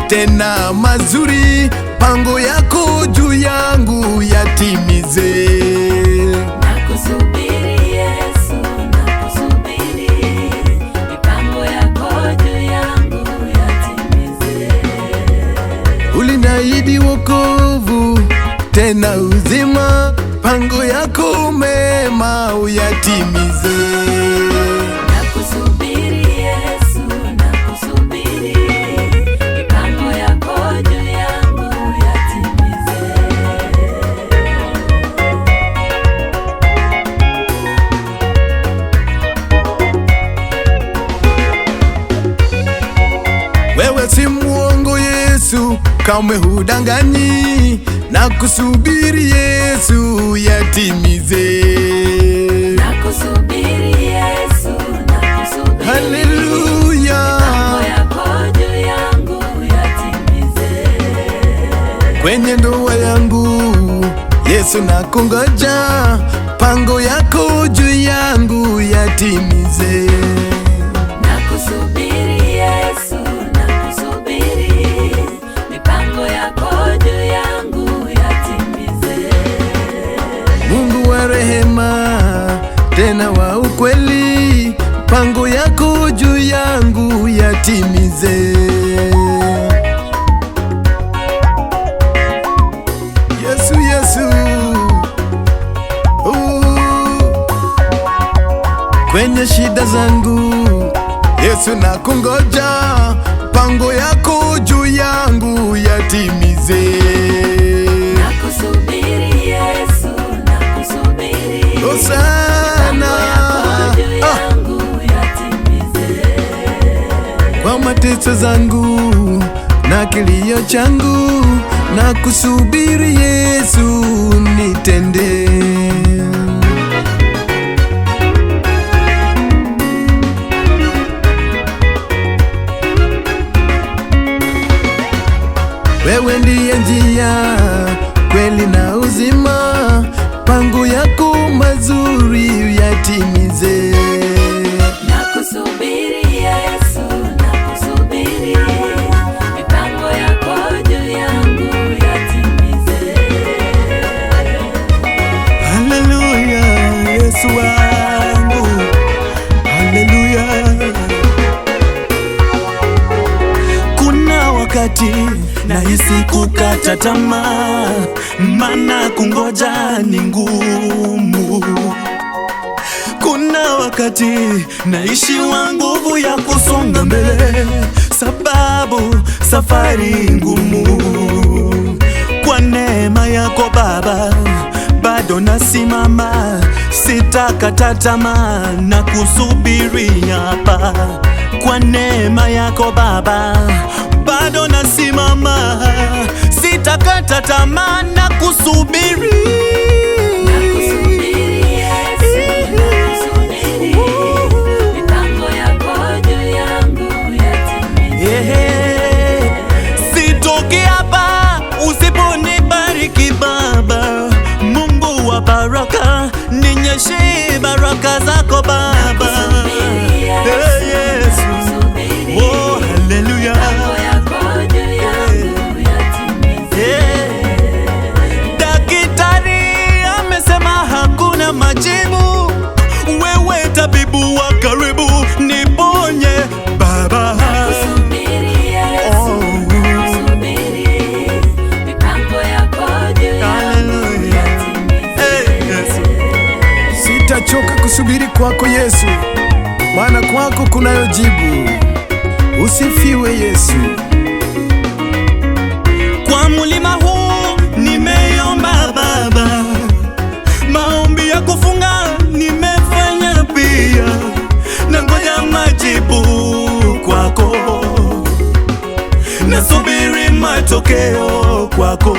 tena mazuri, pango yako juu yangu yatimize. Nakusubiri Yesu, nakusubiri, mipango yako juu yangu yatimize. Uliniahidi wokovu tena uzima, pango yako mema uyatimize. Nakusubiri Yesu, nakusubiri, mipango yako juu yangu yatimize. Wewe si muongo Yesu, kamwe hudanganyi, nakusubiri Yesu yatimize. Nakusubiri Yesu, nakusubiri, Haleluya. mipango yako juu yangu yatimize. Kwenye ndoa yangu Yesu nakungoja, pango yako juu yangu yatimize. Nakusubiri Yesu, nakusubiri, mipango yako juu yangu yatimize. Mungu wa rehema tena wa ukweli, pango yako juu yangu yatimize. Yesu, Yesu, kwenye shida zangu Yesu nakungoja, pango yako juu yangu yatimize. Nakusubiri Yesu, nakusubiri, Hosana. mipango yako juu yangu yatimize. Kwa mateso zangu na kilio changu, nakusubiri Yesu nitende. Wewe ndiye njia, kweli na uzima, pango yako mazuri yatimize. Nakusubiri Yesu, nakusubiri, mipango yako juu yangu yatimize. Haleluya, Yesu wangu, haleluya. Kuna wakati nahisi kukata tamaa, maana kungoja ni ngumu. Kuna wakati naishiwa nguvu ya kusonga mbele, sababu safari ngumu. Kwa neema yako Baba, bado nasimama, sitakata tamaa na kusubiri hapa. Kwa neema yako Baba, bado nasimama, sitakata tamaa na kusubiri. Nakusubiri Yesu, nakusubiri, mipango yako juu yangu yatimize. Sitoki hapa usiponibariki Baba, Mungu wa baraka, ninyeshe baraka zako Baba. Nakusubiri Yesu, nakusubiri, Oh, haleluya. mipango yako juu yangu yatimize. Daktari amesema hakuna majibu, wewe tabibu wa karibu, niponye Baba. Nakusubiri Yesu, nakusubiri, mipango yako juu yangu Haleluya. yatimize. Sitachoka kusubiri kwako Yesu, maana kwako kunayo jibu. Usifiwe Yesu. Kwa mulima huu nimeomba Baba, maombi ya kufunga nimefanya pia, na ngoja majibu kwako, nasubiri matokeo kwako.